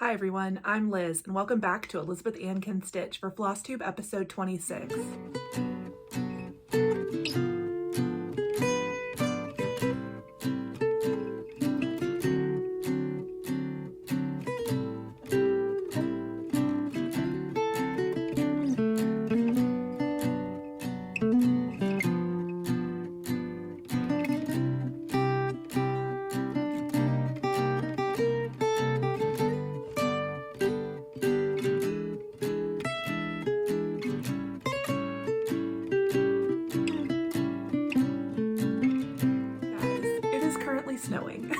Hi everyone, I'm Liz, and welcome back to Elizabeth Ann Can Stitch for Flosstube episode 26. It is currently snowing.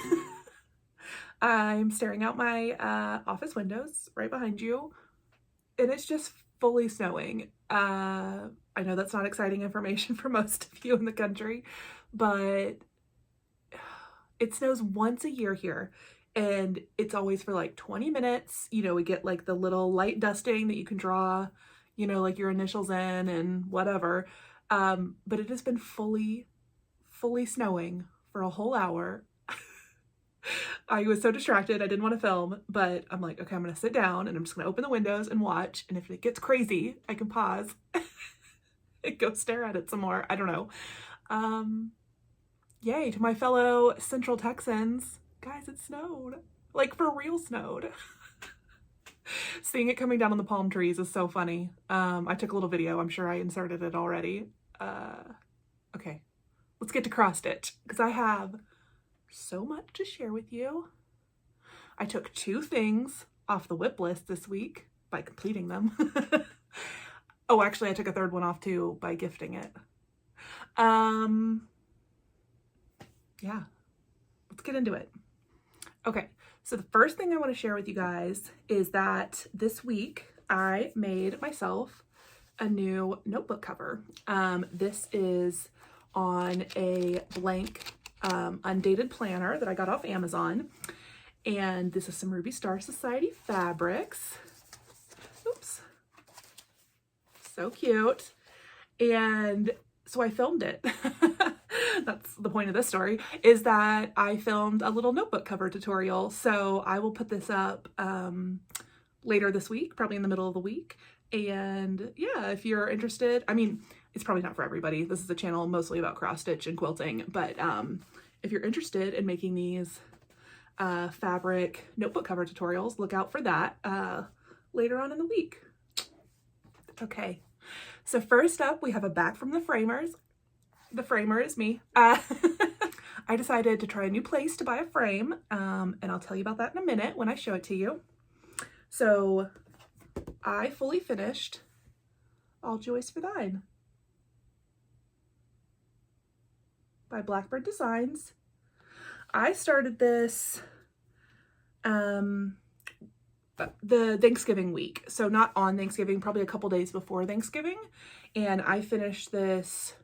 I'm staring out my office windows right behind you, and it's just fully snowing. I know that's not exciting information for most of you in the country, but it snows once a year here, and it's always for like 20 minutes. You know, we get like the little light dusting that you can draw, you know, like your initials in and whatever. But it has been fully snowing for a whole hour. I was so distracted, I didn't want to film, but I'm like, okay, I'm gonna sit down and I'm just gonna open the windows and watch, and if it gets crazy, I can pause and go stare at it some more. I don't know. Yay to my fellow Central Texans. Guys, it snowed. Like, for real snowed. Seeing it coming down on the palm trees is so funny. I took a little video. I'm sure I inserted it already. Okay, let's get to cross stitch, because I have so much to share with you. I took 2 things off the WIP list this week by completing them. Oh, actually, I took a 3rd one off too by gifting it. Yeah, let's get into it. Okay, so the first thing I want to share with you guys is that this week I made myself a new notebook cover. This is on a blank undated planner that I got off Amazon, and this is some Ruby Star Society fabrics. Oops, so cute. And so I filmed it. That's the point of this story, is that I filmed a little notebook cover tutorial. So I will put this up later this week, probably in the middle of the week. And yeah, if you're interested, I mean, it's probably not for everybody. This is a channel mostly about cross stitch and quilting, but if you're interested in making these fabric notebook cover tutorials, look out for that later on in the week. Okay, so first up, we have a back from the framers. The framer is me. I decided to try a new place to buy a frame, and I'll tell you about that in a minute when I show it to you. So I fully finished All Joys for Thine by Blackbird Designs. I started this the Thanksgiving week, so not on Thanksgiving, probably a couple days before Thanksgiving, and I finished this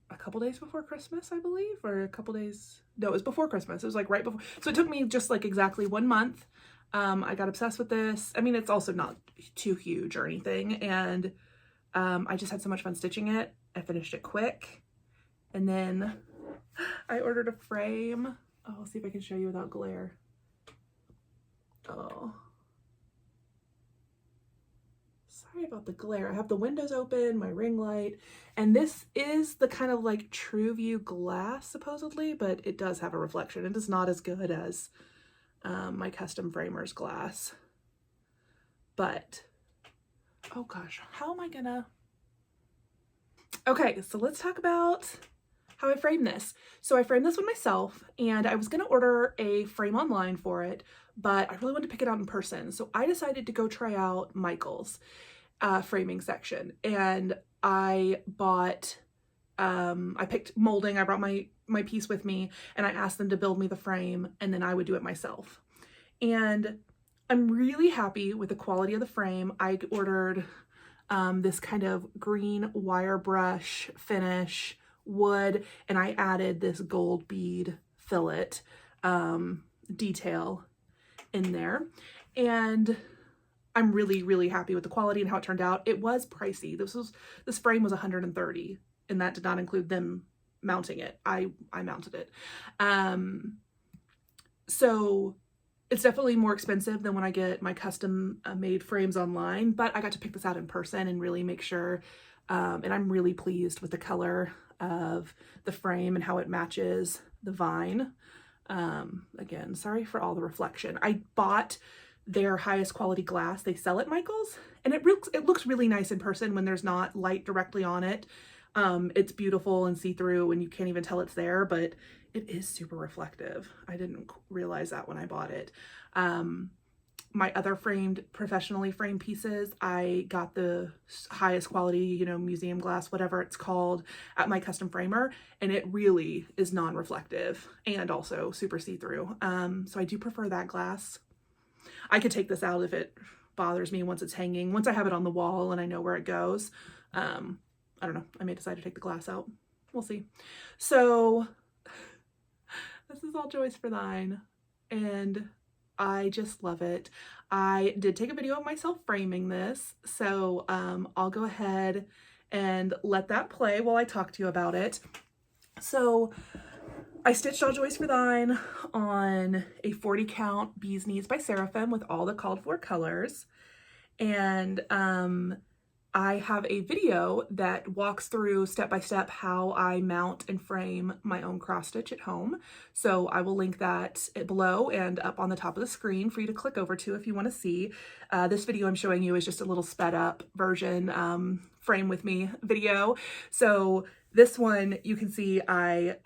a couple days before Christmas, I believe, or a couple days, no, it was before Christmas. It was like right before, so it took me just like exactly 1 month. I got obsessed with this. I mean, it's also not too huge or anything, and I just had so much fun stitching it. I finished it quick, and then I ordered a frame. Oh, I'll see if I can show you without glare. Oh, sorry about the glare. I have the windows open, my ring light, and this is the kind of like true view glass supposedly, but it does have a reflection. It is not as good as my custom framers glass. But oh gosh, how am I gonna? Okay, so let's talk about how I framed this. So I framed this one myself, and I was gonna order a frame online for it, but I really wanted to pick it out in person. So I decided to go try out Michael's framing section, and I bought, I picked molding. I brought my piece with me, and I asked them to build me the frame, and then I would do it myself. And I'm really happy with the quality of the frame. I ordered this kind of green wire brush finish wood, and I added this gold bead fillet detail in there, and I'm really happy with the quality and how it turned out. It was pricey. This frame was $130, and that did not include them mounting it. I mounted it. So It's definitely more expensive than when I get my custom made frames online, but I got to pick this out in person and really make sure, and I'm really pleased with the color of the frame and how it matches the vine. Again, sorry for all the reflection. I bought their highest quality glass. They sell at Michael's, and it looks really nice in person when there's not light directly on it. It's beautiful and see-through and you can't even tell it's there, but it is super reflective. I didn't realize that when I bought it. My other professionally framed pieces, I got the highest quality, you know, museum glass, whatever it's called, at my custom framer, and it really is non-reflective and also super see-through. So I do prefer that glass. I could take this out if it bothers me once it's hanging. Once I have it on the wall and I know where it goes, I don't know, I may decide to take the glass out. We'll see. So this is all Joy's for thine, and I just love it. I did take a video of myself framing this, so I'll go ahead and let that play while I talk to you about it. So I stitched All Joys for Thine on a 40 count Bee's Knees by Seraphim with all the called for colors, and I have a video that walks through step by step how I mount and frame my own cross stitch at home. So I will link that below and up on the top of the screen for you to click over to if you want to see. This video I'm showing you is just a little sped up version, frame with me video. So this one you can see I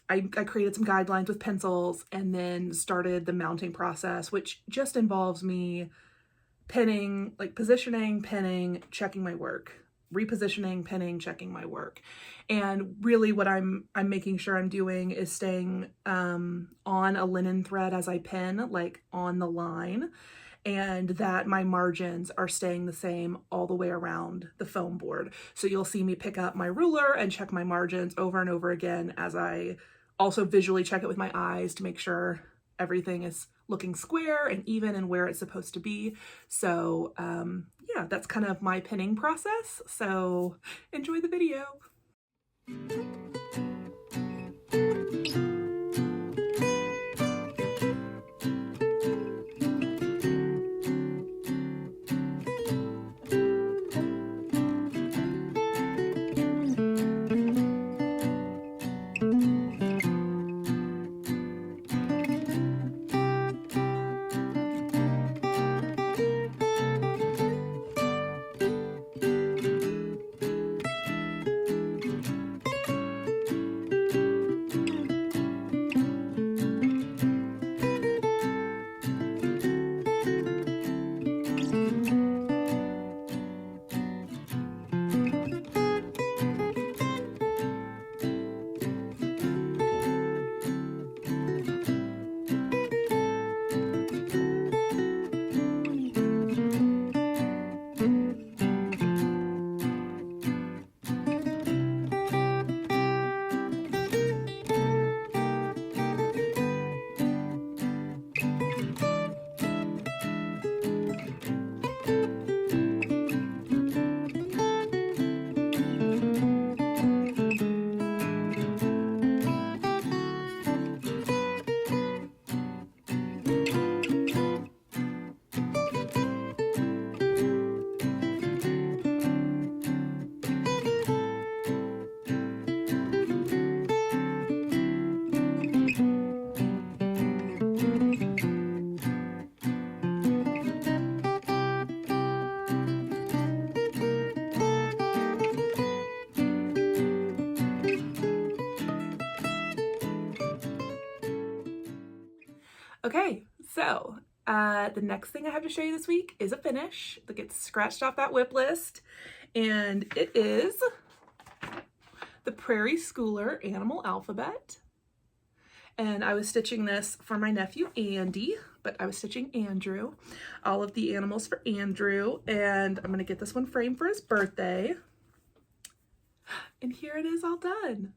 created some guidelines with pencils and then started the mounting process, which just involves me pinning, like positioning, pinning, checking my work, repositioning, pinning, checking my work. And really what I'm making sure I'm doing is staying on a linen thread as I pin, like on the line, and that my margins are staying the same all the way around the foam board. So you'll see me pick up my ruler and check my margins over and over again as I also visually check it with my eyes to make sure everything is looking square and even and where it's supposed to be. So yeah, that's kind of my pinning process. So enjoy the video. Okay, so the next thing I have to show you this week is a finish that gets scratched off that whip list, and it is the Prairie Schooler Animal Alphabet. And I was stitching this for my nephew Andy, but I was stitching Andrew, all of the animals for Andrew, and I'm gonna get this one framed for his birthday. And here it is all done.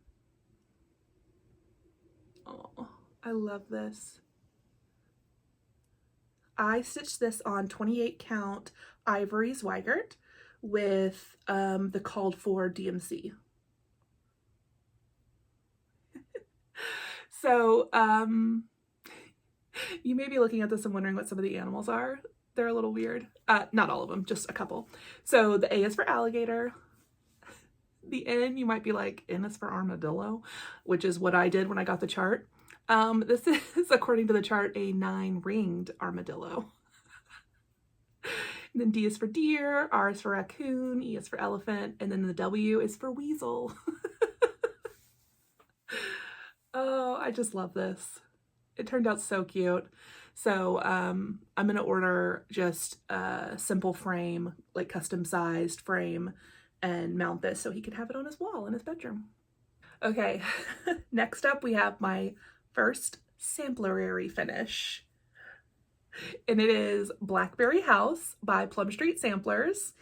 Oh, I love this. I stitched this on 28 count Ivory Zweigart with the called for DMC. So You may be looking at this and wondering what some of the animals are. They're a little weird. Not all of them, just a couple. So the A is for alligator. The N, you might be like, N is for armadillo, which is what I did when I got the chart. This is, according to the chart, a 9-ringed armadillo. And then D is for deer, R is for raccoon, E is for elephant, and then the W is for weasel. Oh, I just love this. It turned out so cute. So I'm gonna order just a simple frame, like custom sized frame, and mount this so he can have it on his wall in his bedroom. Okay, next up we have my first samplerary finish. And it is Blackberry House by Plum Street Samplers.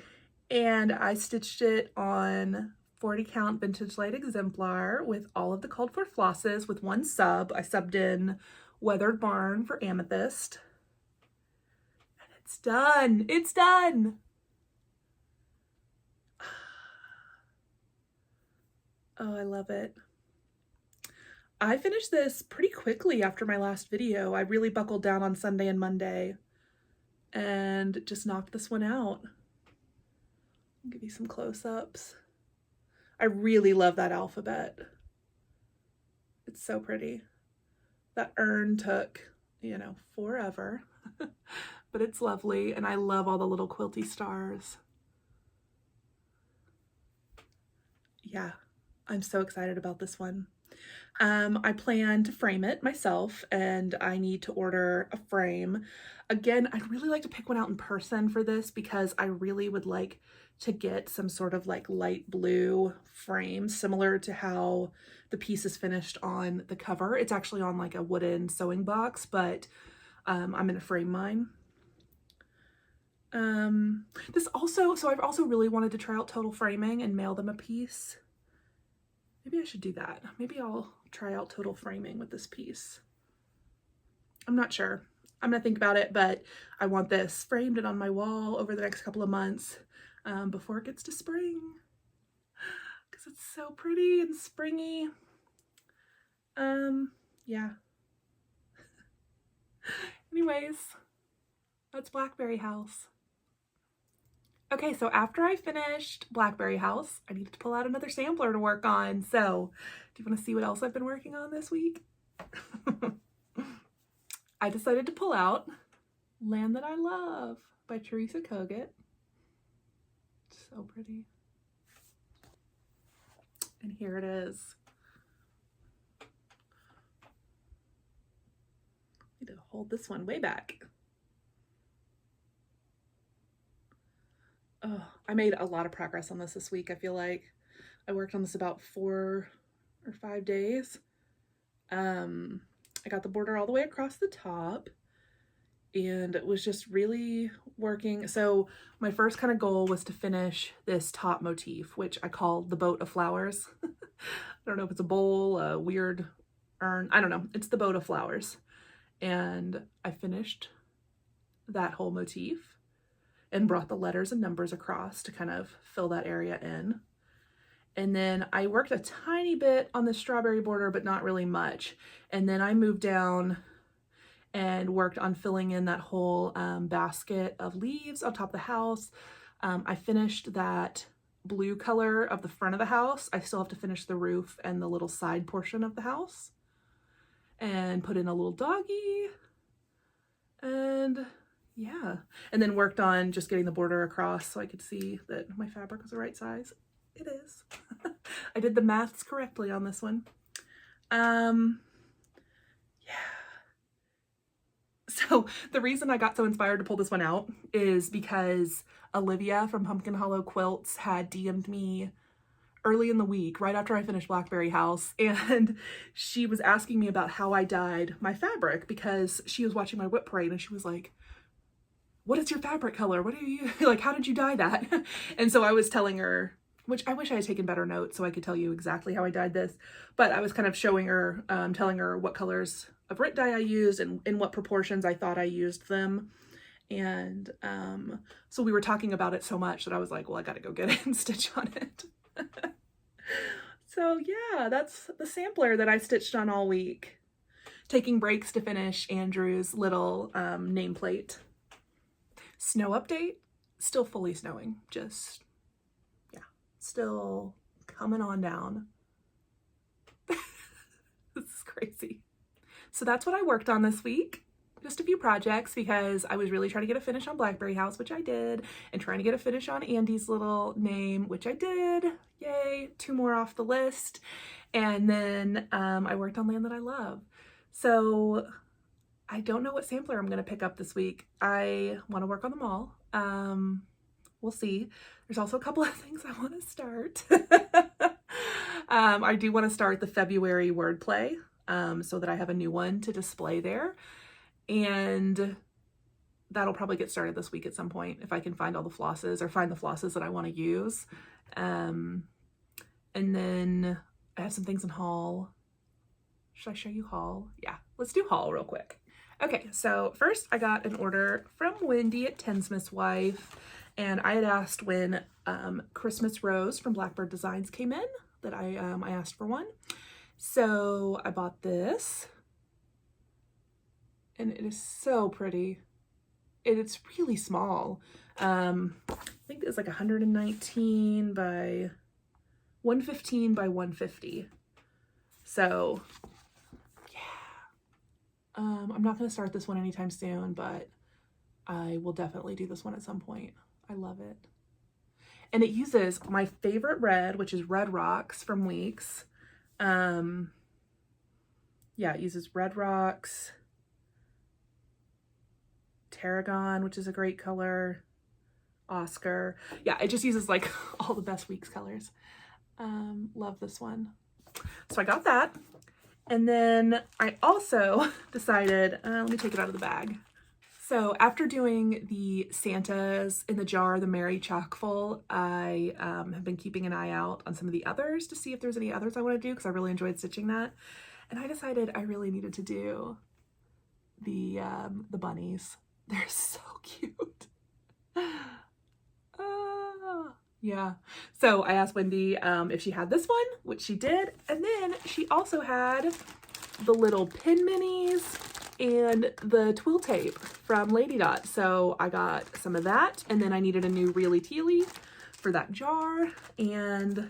And I stitched it on 40 count vintage light exemplar with all of the called for flosses with one sub. I subbed in Weathered Barn for amethyst. And it's done. It's done. Oh, I love it. I finished this pretty quickly after my last video. I really buckled down on Sunday and Monday and just knocked this one out. I'll give you some close-ups. I really love that alphabet. It's so pretty. That urn took, you know, forever, but it's lovely. And I love all the little quilty stars. Yeah, I'm so excited about this one. I plan to frame it myself, and I need to order a frame. Again, I'd really like to pick one out in person for this because I really would like to get some sort of like light blue frame similar to how the piece is finished on the cover. It's actually on like a wooden sewing box, but I'm gonna frame mine. So I've also really wanted to try out Total Framing and mail them a piece. Maybe I should do that. Maybe I'll try out Total Framing with this piece. I'm not sure. I'm gonna think about it, but I want this framed and on my wall over the next couple of months before it gets to spring, because it's so pretty and springy. Yeah. Anyways, that's Blackberry House. Okay, so after I finished Blackberry House, I needed to pull out another sampler to work on. So, do you want to see what else I've been working on this week? I decided to pull out Land That I Love by Teresa Kogut. So pretty. And here it is. I need to hold this one way back. Oh, I made a lot of progress on this week. I feel like I worked on this about 4 or 5 days. I got the border all the way across the top, and it was just really working. So my first kind of goal was to finish this top motif, which I call the boat of flowers. I don't know if it's a bowl, a weird urn, I don't know. It's the boat of flowers. And I finished that whole motif and brought the letters and numbers across to kind of fill that area in. And then I worked a tiny bit on the strawberry border, but not really much. And then I moved down and worked on filling in that whole basket of leaves on top of the house. I finished that blue color of the front of the house. I still have to finish the roof and the little side portion of the house. And put in a little doggy. And yeah. And then worked on just getting the border across so I could see that my fabric was the right size. It is. I did the maths correctly on this one. Yeah. So the reason I got so inspired to pull this one out is because Olivia from Pumpkin Hollow Quilts had DM'd me early in the week, right after I finished Blackberry House, and she was asking me about how I dyed my fabric because she was watching my whip parade and she was like, what is your fabric color? What are you, like, how did you dye that? And so I was telling her, which I wish I had taken better notes so I could tell you exactly how I dyed this, but I was kind of showing her, telling her what colors of Rit dye I used and in what proportions I thought I used them. And so we were talking about it so much that I was like, well, I gotta go get it and stitch on it. So yeah, that's the sampler that I stitched on all week. taking breaks to finish Andrew's little nameplate. Snow update, still fully snowing, just, yeah, still coming on down. This is crazy. So that's what I worked on this week. Just a few projects because I was really trying to get a finish on Blackberry House, which I did, and trying to get a finish on Andy's little name, which I did. Yay, 2 more off the list. And then I worked on Land That I Love. So I don't know what sampler I'm going to pick up this week. I want to work on them all. We'll see. There's also a couple of things I want to start. I do want to start the February wordplay so that I have a new one to display there. And that'll probably get started this week at some point if I can find all the flosses or find the flosses that I want to use. And then I have some things in haul. Should I show you haul? Yeah, let's do haul real quick. Okay, so first I got an order from Wendy at Tinsmith's Wife, and I had asked when Christmas Rose from Blackbird Designs came in that I asked for one. So I bought this, and it is so pretty. It's really small. I think it's like 119 by 115 by 150. So yeah, I'm not going to start this one anytime soon, but I will definitely do this one at some point. I love it. And it uses my favorite red, which is Red Rocks from Weeks. Yeah, it uses Red Rocks, Tarragon, which is a great color, Oscar. Yeah, it just uses like all the best Weeks colors. Love this one. So I got that. And then I also decided, let me take it out of the bag. So after doing the Santas in the jar, the Mary Chockful, I have been keeping an eye out on some of the others to see if there's any others I want to do because I really enjoyed stitching that. And I decided I really needed to do the bunnies. They're so cute. Yeah. So I asked Wendy if she had this one, which she did. And then she also had the little pin minis and the twill tape from Lady Dot. So I got some of that, and then I needed a new Reely Teely for that jar, and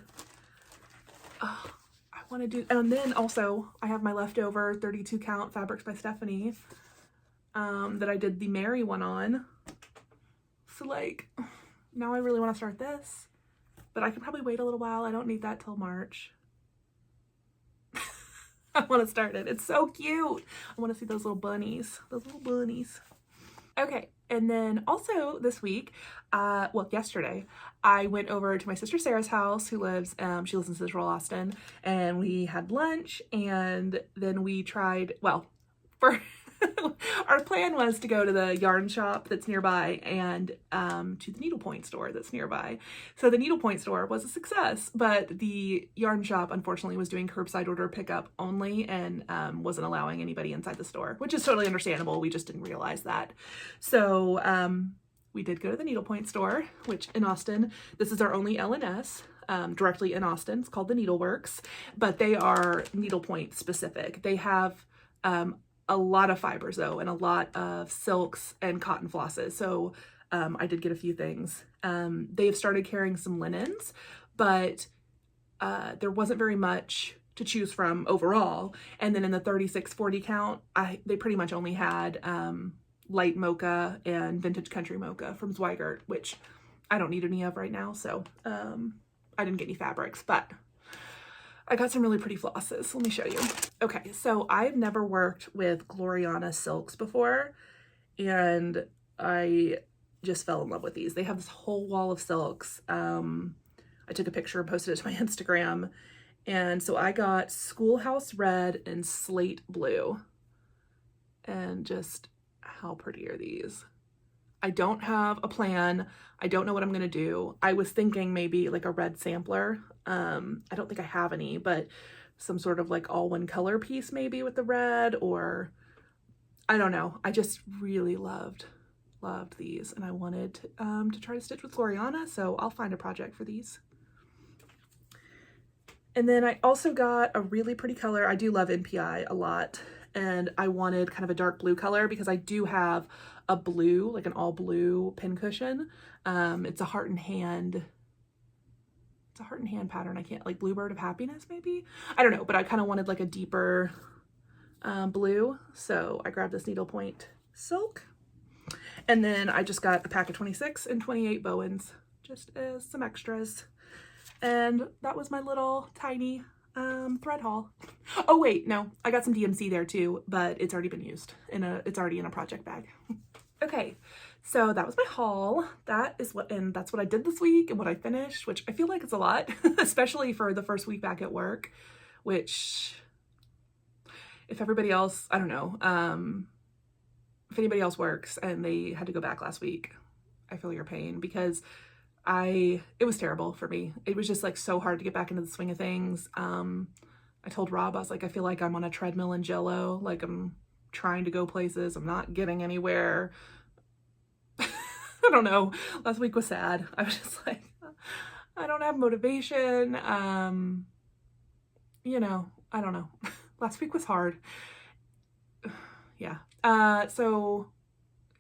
I want to do, and then also I have my leftover 32 count Fabrics by Stephanie that I did the Mary one on. So like, now I really want to start this, but I can probably wait a little while. I don't need that till March. I want to start it. It's so cute. I want to see those little bunnies. Those little bunnies. Okay, and then also this week, well, yesterday, I went over to my sister Sarah's house, who lives, she lives in Central Austin, and we had lunch, and then we tried, well, for our plan was to go to the yarn shop that's nearby and to the needlepoint store that's nearby. So the needlepoint store was a success, but the yarn shop unfortunately was doing curbside order pickup only and wasn't allowing anybody inside the store, which is totally understandable. We just didn't realize that. So we did go to the needlepoint store, which in Austin, this is our only L&S. Directly in Austin. It's called the Needleworks, but they are needlepoint specific. They have a lot of fibers though, and a lot of silks and cotton flosses. So I did get a few things. They have started carrying some linens, but there wasn't very much to choose from overall. And then in the 36-40 count, they pretty much only had light mocha and vintage country mocha from Zweigart, which I don't need any of right now. So I didn't get any fabrics, but I got some really pretty flosses. Let me show you. Okay, so I've never worked with Gloriana silks before, and I just fell in love with these. They have this whole wall of silks. I took a picture and posted it to my Instagram. And so I got Schoolhouse Red and Slate Blue. And just how pretty are these? I don't have a plan. I don't know what I'm gonna do. I was thinking maybe like a red sampler. I don't think I have any, but some sort of like all one color piece maybe with the red, or I don't know. I just really loved these, and I wanted to try to stitch with Gloriana, so I'll find a project for these. And then I also got a really pretty color. I do love NPI a lot, and I wanted kind of a dark blue color because I do have a blue, like an all blue pincushion. It's a heart and hand. It's a heart and hand pattern. I can't, like Bluebird of Happiness maybe? I don't know, but I kind of wanted like a deeper blue. So I grabbed this needlepoint silk. And then I just got a pack of 26 and 28 Bowens, just as some extras. And that was my little tiny thread haul. Oh wait, no, I got some DMC there too, but it's already been used it's already in a project bag. Okay, so that was my haul. That's what I did this week and what I finished, which I feel like it's a lot, especially for the first week back at work, which if everybody else, I don't know, if anybody else works and they had to go back last week, I feel your pain because it was terrible for me. It was just like so hard to get back into the swing of things. I told Rob, I was like, I feel like I'm on a treadmill in Jell-O, like I'm trying to go places. I'm not getting anywhere. I don't know. Last week was sad. I was just like, I don't have motivation. You know, I don't know. Last week was hard. Yeah. So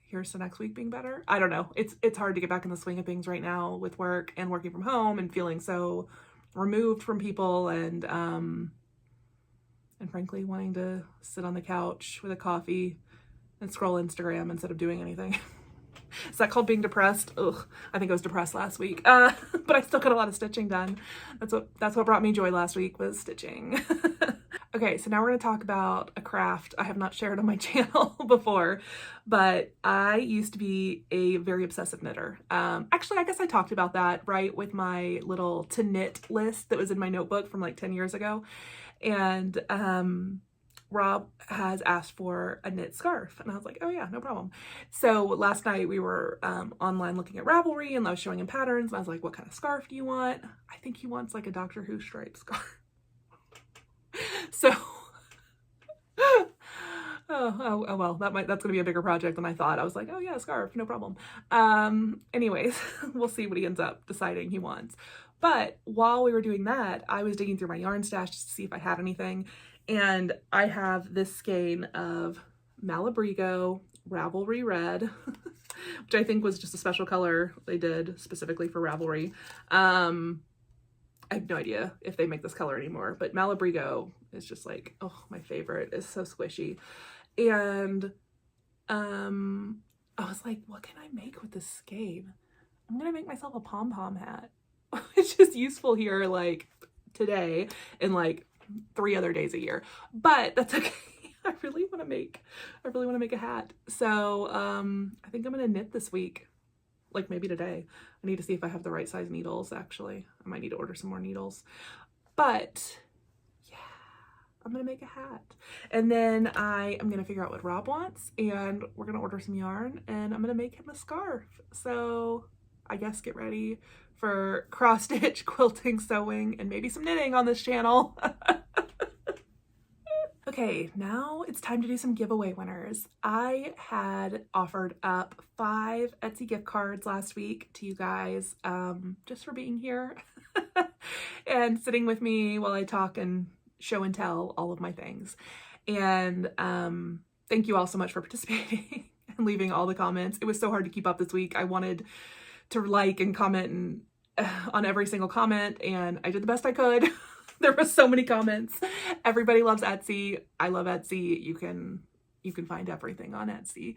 here's to next week being better. I don't know. It's hard to get back in the swing of things right now with work and working from home and feeling so removed from people and frankly wanting to sit on the couch with a coffee and scroll Instagram instead of doing anything. Is that called being depressed? Ugh, I think I was depressed last week. But I still got a lot of stitching done. That's what brought me joy last week was stitching. Okay, so now we're going to talk about a craft I have not shared on my channel before, but I used to be a very obsessive knitter. Actually, I guess I talked about that, right, with my little to knit list that was in my notebook from like 10 years ago. And Rob has asked for a knit scarf, and I was like, oh yeah, no problem. So last night we were online looking at Ravelry, and I was showing him patterns, and I was like, what kind of scarf do you want? I think he wants like a Doctor Who striped scarf. So, oh well, that's gonna be a bigger project than I thought. I was like, oh yeah, scarf, no problem. Anyways, we'll see what he ends up deciding he wants. But while we were doing that, I was digging through my yarn stash just to see if I had anything, and I have this skein of Malabrigo Ravelry Red, which I think was just a special color they did specifically for Ravelry. I have no idea if they make this color anymore, but Malabrigo is just like, oh, my favorite. It's so squishy. And I was like, what can I make with this skein? I'm gonna make myself a pom-pom hat. It's just useful here like today and like 3 other days a year, but that's okay. I really want to make a hat. So I think I'm gonna knit this week. Like maybe today. I need to see if I have the right size needles, actually. I might need to order some more needles. But yeah, I'm gonna make a hat. And then I am gonna figure out what Rob wants, and we're gonna order some yarn, and I'm gonna make him a scarf. So I guess get ready for cross stitch, quilting, sewing, and maybe some knitting on this channel. Okay, now it's time to do some giveaway winners. I had offered up 5 Etsy gift cards last week to you guys, just for being here and sitting with me while I talk and show and tell all of my things. And thank you all so much for participating and leaving all the comments. It was so hard to keep up this week. I wanted to like and comment and, on every single comment, and I did the best I could. There were so many comments. Everybody loves Etsy. I love Etsy. You can find everything on Etsy.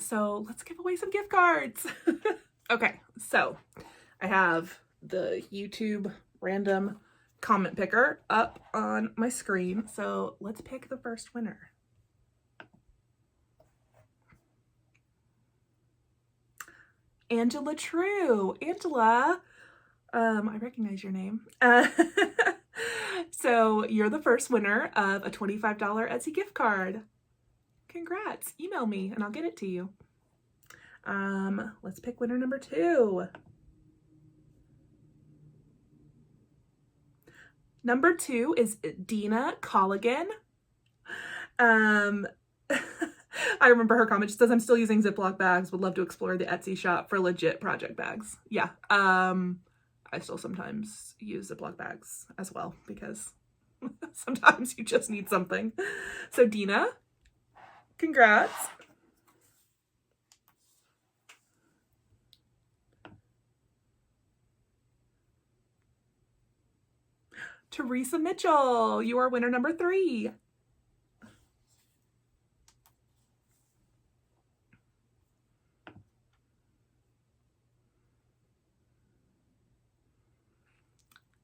So let's give away some gift cards. Okay, so I have the YouTube random comment picker up on my screen. So let's pick the first winner. Angela True. Angela, I recognize your name. So you're the first winner of a $25 Etsy gift card. Congrats. Email me and I'll get it to you. Let's pick winner number 2. Number 2 is Dina Colligan. I remember her comment. She says, I'm still using Ziploc bags. Would love to explore the Etsy shop for legit project bags. Yeah. I still sometimes use Ziploc bags as well because Sometimes you just need something. So Dina, congrats. Teresa Mitchell, you are winner number 3.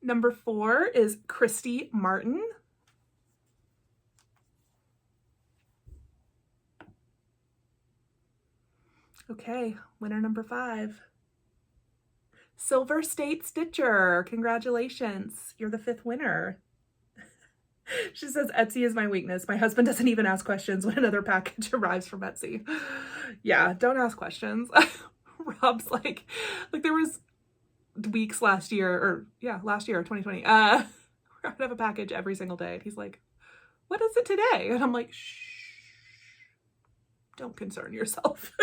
Number 4 is Christy Martin. Okay, winner number 5. Silver State Stitcher, congratulations. You're the 5th winner. She says, Etsy is my weakness. My husband doesn't even ask questions when another package arrives from Etsy. Yeah, don't ask questions. Rob's like there was weeks last year, 2020. I would have a package every single day. And he's like, what is it today? And I'm like, shh, don't concern yourself.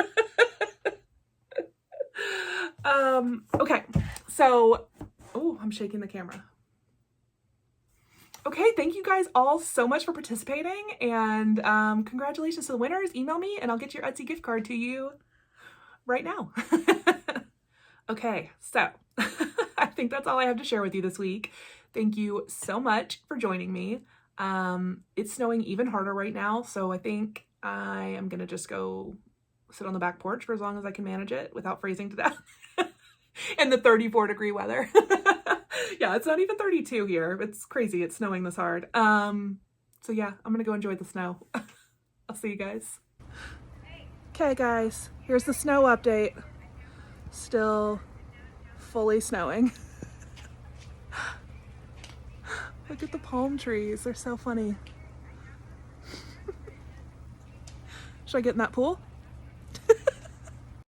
Okay, so, oh, I'm shaking the camera. Okay, thank you guys all so much for participating, and congratulations to the winners. Email me and I'll get your Etsy gift card to you right now. Okay, so I think that's all I have to share with you this week. Thank you so much for joining me. It's snowing even harder right now, so I think I am gonna just go sit on the back porch for as long as I can manage it without freezing to death in the 34-degree weather. Yeah, it's not even 32 here. It's crazy. It's snowing this hard. So yeah, I'm gonna go enjoy the snow. I'll see you guys. Okay guys, here's the snow update. Still fully snowing. Look at the palm trees. They're so funny. Should I get in that pool?